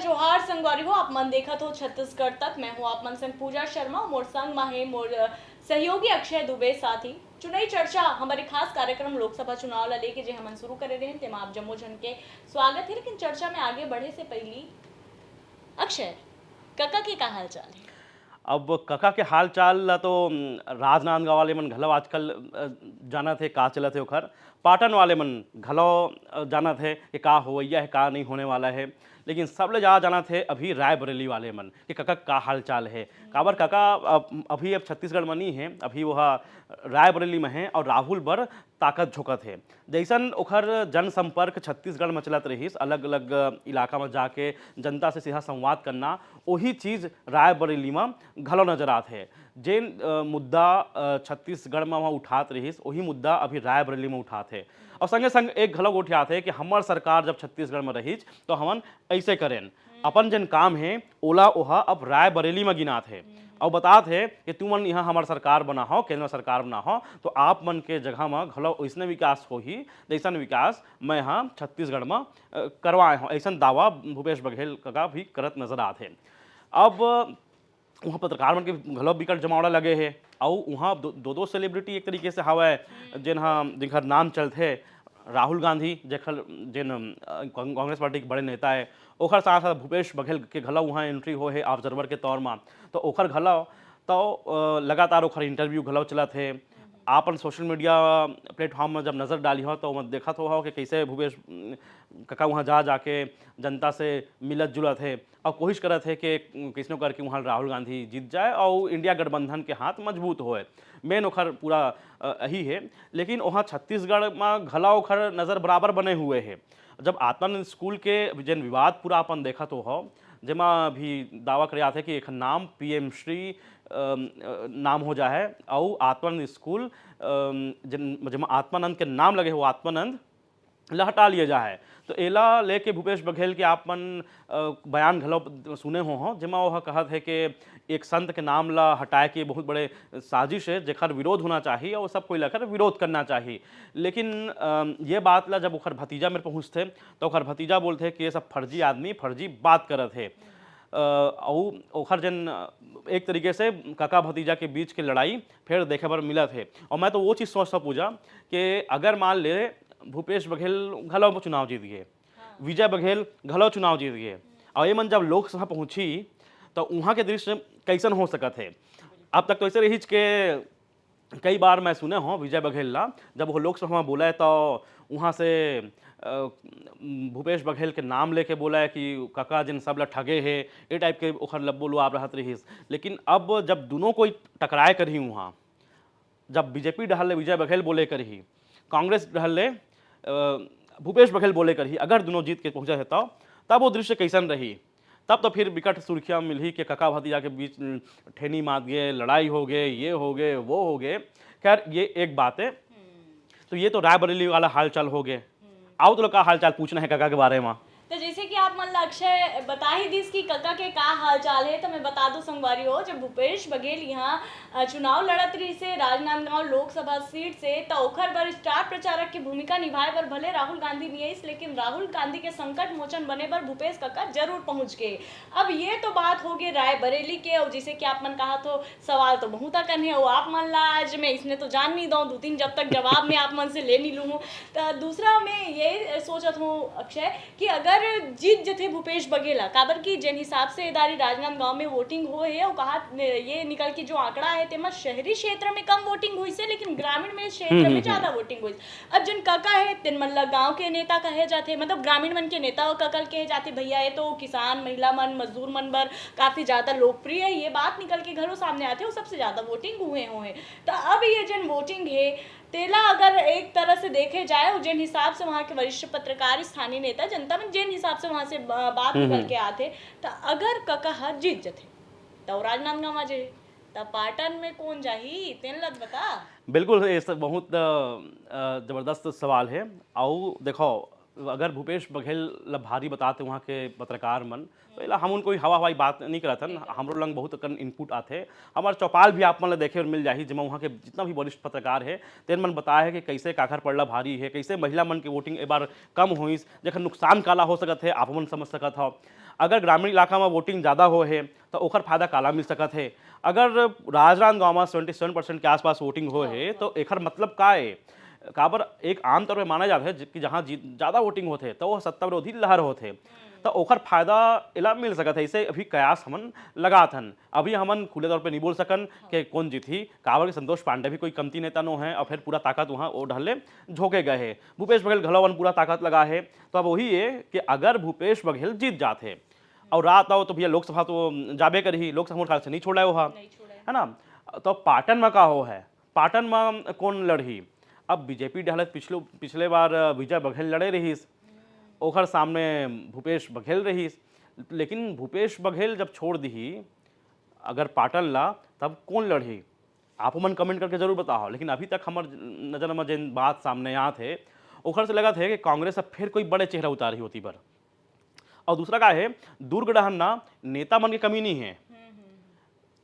जोहार संगवारी हो आप मन देखत हो छत्तीसगढ़ तक। मैं हूँ आप मन संग पूजा शर्मा, मोर संग माहे मोर सहयोगी अक्षय दुबे साथी चुनाई चर्चा हमारे खास कार्यक्रम लोकसभा चुनाव ला लेके जे हमन शुरू करे रहे तेमा आप जम्मो जन के स्वागत है। लेकिन चर्चा में आगे बढ़े से पहली अक्षय कका के का हाल चाल है? अब कका के हाल चाल ला तो राजनांदगांव वाले मन घलो आजकल जाना थे का चलत है ओखर। पाटन वाले मन घलो जाना थे कि का होवैया है का नहीं होने वाला है। लेकिन सब ले जाना थे अभी रायबरेली वाले मन कि कका का हाल चाल है। काबर कका अभी अब छत्तीसगढ़ में नहीं है, अभी वह रायबरेली में है और राहुल बर ताकत झोंकत है। जैसन ओखर जनसंपर्क छत्तीसगढ़ में चलत रहीस, अलग अलग इलाका में जाके जनता से सीधा संवाद करना, वही चीज़ रायबरेली में घलो नजर आत है। जेन मुद्दा छत्तीसगढ़ में वहाँ उठात रहीस वही मुद्दा अभी रायबरेली में उठात है। और संगे संग एक घलो उठियात है कि हमार सरकार जब छत्तीसगढ़ में रहीच तो हमन ऐसे करें, अपन जन काम है ओला ओहा अब रायबरेली में गिनात है और बतात है कि तुमन यहाँ हमार सरकार बना हो, केंद्र सरकार बना हो तो आप मन के जगह में घलो वैसने विकास हो ही जैसन विकास मैं यहाँ छत्तीसगढ़ में करवाए हूँ, ऐसा दावा भूपेश बघेल का भी करत नजर आते हैं। अब वहाँ पत्रकार मन के घलो बिकट जमावड़ा लगे है और वहाँ दो सेलिब्रिटी एक तरीके से हवा है जिनका नाम चलते राहुल गांधी जेखर जिन कांग्रेस पार्टी के बड़े नेता है, ओखर साथ साथ भूपेश बघेल के घलो वहाँ एंट्री हो है ऑब्जर्वर के तौर में। तो ओखर घलो तो लगातार ओखर इंटरव्यू घलो चलत है। आपन सोशल मीडिया प्लेटफॉर्म में जब नज़र डाली हो तो मैं देखा तो हो कि कैसे भूपेश कका वहाँ जाके जनता से मिलत जुलत है और कोशिश करत है कि किसनो करके वहाँ राहुल गांधी जीत जाए और इंडिया गठबंधन के हाथ मजबूत होए। मेन ओखर पूरा यही है। लेकिन वहाँ छत्तीसगढ़ में घला ओखर नज़र बराबर बने हुए है। जब आत्मानंद स्कूल के जन विवाद पूरा अपन देखा तो हो जेमा भी दावा करे थे कि एक नाम पीएम श्री नाम हो जाए और आत्मानंद स्कूल जमा आत्मानंद के नाम लगे हो आत्मानंद ला हटा लिया जाए। तो एला लेके भूपेश बघेल के आप मन बयान घलो सुने हो जेमा वह कहत है कि एक संत के नाम ला हटाए के बहुत बड़े साजिश है जेखर विरोध होना चाहिए और सब कोई लेकर विरोध करना चाहिए। लेकिन ये बात ला जब ओखर भतीजा में पहुँचते तो ओखर भतीजा बोलते कि ये सब फर्जी आदमी फर्जी बात करत है। और ओखर जन एक तरीके से काका भतीजा के बीच की लड़ाई फिर देखे पर मिला थे। और मैं तो वो चीज़ सोचता पूजा कि अगर मान ले भूपेश बघेल घलो चुनाव जीत गए, विजय बघेल घलो चुनाव जीत गए और ये मन जब लोकसभा पहुंची तो वहाँ के दृश्य कैसन हो सकत है। अब तक तो ऐसे रही कि कई बार मैं सुने हो विजय बघेल ला जब वो लोकसभा में बोला है तो वहाँ से भूपेश बघेल के नाम लेके बोला है कि काका जिन सब ला ठगे है ये टाइप के ओखर लब बोलो आप रहत रहीस। लेकिन अब जब दोनों कोई टकराए कर ही वहाँ जब बीजेपी डहल विजय बघेल बोले कर ही कांग्रेस डहल भूपेश बघेल बोले कर ही अगर दोनों जीत के पहुंचा है तब वो दृश्य कैसन रही। तब तो फिर विकट सुर्खियां मिली कि कका भतीजा के बीच ठेनी मार गए, लड़ाई हो गए, ये हो गए वो हो गए। खैर ये एक बात है। तो ये तो रायबरेली वाला हालचाल हो गए। आओ तो लोग का हालचाल पूछना है कका के बारे में। तो जैसे कि आप मन अक्षय बता ही दिस कि कका के का हाल चाल है तो मैं बता दूं संगवारी हो जब भूपेश बघेल यहाँ चुनाव लड़त रही से राजनांदगांव लोकसभा सीट से तो ओखर बर स्टार प्रचारक की भूमिका निभाए बर भले राहुल गांधी नहीं लेकिन राहुल गांधी के संकट मोचन बने पर भूपेश कका जरूर पहुंच गए। अब ये तो बात हो गई रायबरेली के और जैसे कि आप मन कहा तो सवाल तो बहुत कन है वो आप मन ला आज मैं इसने तो जान नहीं दो तीन जब तक जवाब मैं आप मन से ले नहीं लूँ। तो दूसरा मैं ये सोचत हूँ अक्षय कि अगर जीत जथे भूपेश बघेला काबर की जिन हिसाब से दारी राजनांदगांव में वोटिंग हो है और कहा ये निकल के जो आंकड़ा है तेमा शहरी क्षेत्र में कम वोटिंग हुई से लेकिन ग्रामीण में क्षेत्र में ज्यादा वोटिंग हुई। अब जिन काका है तिन मन गांव के नेता कहे जाते मतलब ग्रामीण मन के नेता और ककल कहे जाते भैया ये तो किसान महिला मन मजदूर मन बर काफी ज्यादा लोकप्रिय है। ये बात निकल के घरों सामने आते हो सबसे ज्यादा वोटिंग हुए तो अब ये जिन वोटिंग है तेला अगर एक तरह से देखे जाए जिन हिसाब से वहाँ के वरिष्ठ पत्रकार स्थानीय नेता जनता में जिन हिसाब से वहाँ से बात निकल के आते तो अगर कका जीत जथे तो राजनांदगांव आ जाए तो पाटन में कौन जाही तेन लग बता। बिल्कुल ये सब बहुत जबरदस्त सवाल है। और देखो अगर भूपेश बघेल ला भारी बताते वहाँ के पत्रकार मन तो एला हम कोई हवा हवाई बात नहीं करत हन। हमरो लंग बहुत अकन इनपुट आथे। हमार चौपाल भी आप मन ला देखे और मिल जाही, जिमा वहाँ के जितना भी वरिष्ठ पत्रकार है तेन मन बताए है कि कैसे काखर पड़ला भारी है, कैसे महिला मन के वोटिंग ए बार कम होइस, जेखर नुकसान काला हो सकत है आप मन समझ सकत हो। अगर ग्रामीण इलाका में वोटिंग ज़्यादा हो है तो ओखर फायदा काला मिल सकत है। अगर राजनांदगांव में 77% के आसपास वोटिंग हो है तो एखर मतलब का है, काबर एक आम तौर पे माना जाता है कि जहाँ ज़्यादा वोटिंग होते तो वह सत्ता विरोधी लहर होते तो ओखर फायदा इला मिल सकत है। इसे अभी कयास हमन लगात हन। अभी हमन खुले तौर पे नहीं बोल सकन कि कौन जीती, काबर के संतोष पांडे भी कोई कमती नेता नो है और फिर पूरा ताकत वहाँ वो ढले झोंके गए है। भूपेश बघेल घलवन पूरा ताकत लगा है। तो अब वही है कि अगर भूपेश बघेल जीत जाते और रात आओ तो भैया लोकसभा तो जाबे कर ही, लोकसभा ख्याल से नहीं छोड़ा वो है ना। तो पाटन में का हो है, पाटन में कौन लड़ी, अब बीजेपी डहलत पिछले बार विजय बघेल लड़े रहीस, ओखर सामने भूपेश बघेल रहीस। लेकिन भूपेश बघेल जब छोड़ दी अगर पाटन ला तब कौन लड़ी, आप मन कमेंट करके जरूर बताओ। लेकिन अभी तक हमार नजर में जिन बात सामने यहाँ थे ओखर से लगा थे कि कांग्रेस अब फिर कोई बड़े चेहरा उतारी होती पर। और दूसरा का है दुर्ग डहन ना नेता मन की कमी नहीं है।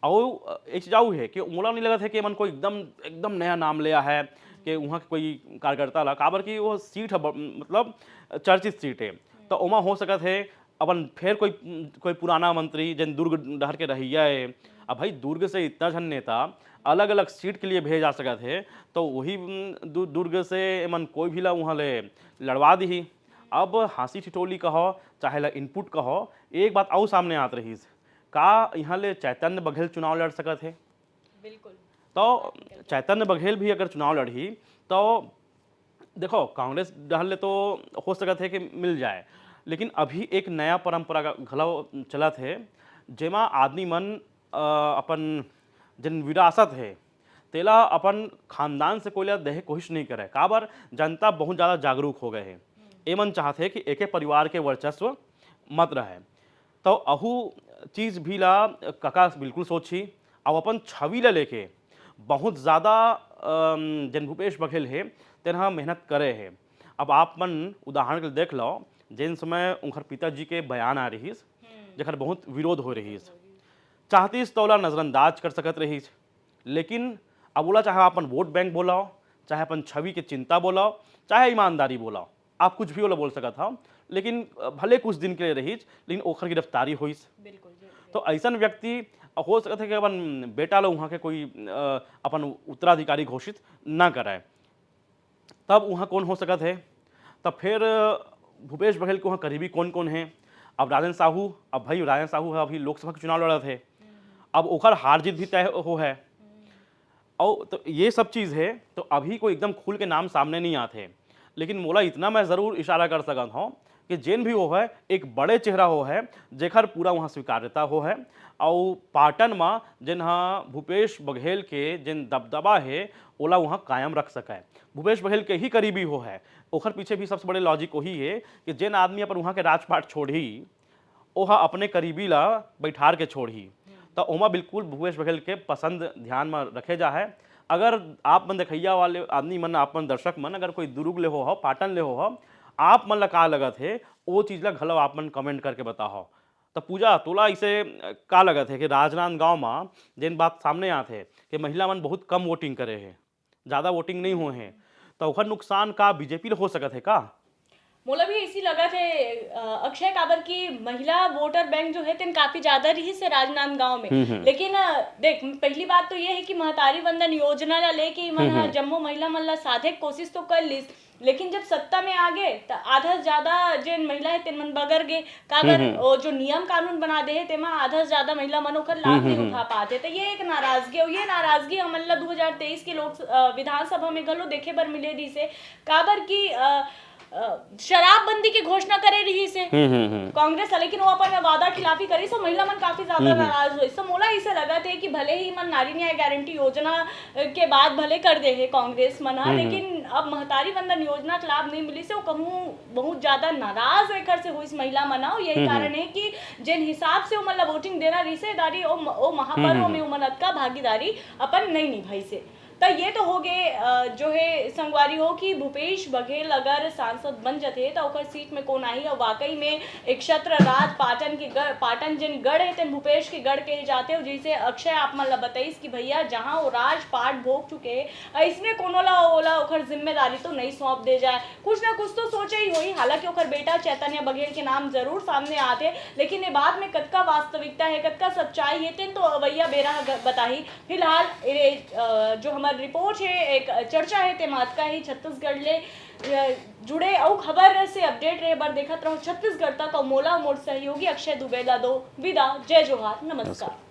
और एक चीज आऊ है कि मोला नहीं लगा था कि मन को एकदम एकदम नया नाम लिया है कि वहाँ के कोई कार्यकर्ता ला, काबर की वो सीट है मतलब चर्चित सीट है तो ओमा हो सकत है अपन फिर कोई पुराना मंत्री जिन दुर्ग डहर के रहिया है। अब भाई दुर्ग से इतना जन नेता अलग अलग सीट के लिए भेज जा सकत है तो वही दुर्ग से मन कोई भी ला वहाँ ले लड़वा दी। अब हाँसी ठिठोली कहो चाहे ला इनपुट कहो, एक बात और सामने आत रही का यहाँ ले चैतन्य बघेल चुनाव लड़ सकत है। बिल्कुल। तो चैतन्य बघेल भी अगर चुनाव लड़ी तो देखो कांग्रेस डहल तो हो सकत है कि मिल जाए, लेकिन अभी एक नया परंपरा घलो चलत है जेमा आदमी मन अपन जिन विरासत है तेला अपन खानदान से कोई देहे कोशिश नहीं करे। काबर जनता बहुत ज़्यादा जागरूक हो गए हैं, एमन चाहते हैं कि एक परिवार के वर्चस्व मत रहे। तो अहू चीज़ भी ला काका बिल्कुल सोची और अपन छवि ला लेके बहुत ज़्यादा जन भूपेश बघेल है तेना मेहनत करे है। अब आप मन उदाहरण के लिए देख लो जिन समय उनकर पिताजी के बयान आ रही जखर बहुत विरोध हो रही चाहतीस तो ओला नज़रअंदाज कर सकत रही, लेकिन अब ओला चाहे अपन वोट बैंक बोलाओ, चाहे अपन छवि के चिंता बोलाओ, चाहे ईमानदारी बोलाओ, आप कुछ भी ओला बोल सकत हो, लेकिन भले कुछ दिन के लिए रही लेकिन ओखर गिरफ्तारी हुई। तो ऐसा व्यक्ति हो सकता है कि अपन बेटा लो वहाँ के कोई अपन उत्तराधिकारी घोषित ना कराए, तब वहाँ कौन हो सकता है। तब फिर भूपेश बघेल के वहाँ करीबी कौन कौन है। अब राजेंद्र साहू, अब भाई राजेंद्र साहू है अभी लोकसभा के चुनाव लड़ा थे, अब ओखर हार जीत भी तय हो है। और तो ये सब चीज़ है तो अभी कोई एकदम खुल के नाम सामने नहीं आते, लेकिन मोला इतना मैं ज़रूर इशारा कर सकता हूँ कि जिन भी हो है एक बड़े चेहरा हो है जेखर पूरा वहाँ स्वीकार्यता हो है। और पाटन में जिन हाँ भूपेश बघेल के जिन दबदबा है ओला वहाँ कायम रख सके, भूपेश बघेल के ही करीबी हो है। ओखर पीछे भी सबसे बड़े लॉजिक वही है कि जिन आदमी अपन वहाँ के राजपाट छोड़ी ओहा अपने करीबी ला बैठार के छोड़ी, तो ओमा बिल्कुल भूपेश बघेल के पसंद ध्यान में रखे जा है। अगर आप मन देखैया वाले आदमी मन, आप मन दर्शक मन अगर कोई दुर्ग ले हो पाटन ले हो, आप मन ला का लगत है वो चीज़ ला घलो आप मन कमेंट करके बताओ। तो पूजा तोला इसे का लगत है कि राजनांदगांव में जिन बात सामने आते हैं कि महिला मन बहुत कम वोटिंग करे हैं, ज़्यादा वोटिंग नहीं हुए हैं, तो ओखर नुकसान का बीजेपी हो सकत है का? मोला भी इसी लगा थे अक्षय काबर की महिला वोटर बैंक जो है तेन काफी ज्यादा रही से राजनांदगांव में। लेकिन देख पहली बात तो ये है कि महतारी वंदन योजना ला लेके मन जम्मो महिला मन ला साधे कोशिश तो कर लिस, लेकिन जब सत्ता में आ गए तो आधा से ज्यादा जिन महिला है तेन मन बगर गए। काबर जो नियम कानून बना दे है तेमा आधा से ज्यादा महिला मन ओकर लाभ नहीं उठा पाते। तो ये एक नाराजगी और ये नाराजगी हमन ला 2023 के लोक विधानसभा में घलो देखे बर मिले रही से। काबर की शराबबंदी की घोषणा करे रही से कांग्रेस, लेकिन वो अपन वादा खिलाफी करी सो महिला मन काफी ज्यादा नाराज हुई। सो मोला इसे लगा थे कि भले ही मन नारी न्याय गारंटी योजना के बाद भले कर दे है कांग्रेस मन, लेकिन अब महतारी वंदन योजना का लाभ नहीं मिली से वो कहूँ बहुत ज्यादा नाराज एकर से हुई महिला मन। यही कारण है कि जिन हिसाब से वो मतलब वोटिंग देना रिश्तेदारी ओ महापर्व में उमन का भागीदारी अपन नहीं निभाई से। तो ये तो हो गए जो है संगवारी हो कि भूपेश बघेल अगर सांसद बन जाते तो ओकर सीट में कौन आई और वाकई में एक क्षत्र राज पाटन जिन गढ़ है तेन भूपेश के गढ़ कहे जाते हो, जैसे अक्षय आप मन ला बताइस कि भैया जहाँ वो राज पाट भोग चुके इसमें कोनो ला ओला ओकर जिम्मेदारी तो नहीं सौंप दे जाए। कुछ ना कुछ तो सोचे ही होई, हालांकि ओकर बेटा चैतन्य बघेल के नाम जरूर सामने आते, लेकिन ये बात में कतका वास्तविकता है कतका सच्चाई है तेन तो अवैया बेरा बताही। फिलहाल जो हमारी रिपोर्ट है एक चर्चा है ते महत्का ही छत्तीसगढ़ ले जुड़े और खबर से अपडेट रहे बार देखत रहो छत्तीसगढ़ तक और मोला मोर सहयोगी अक्षय दुबे ला दो विदा। जय जोहार, नमस्कार।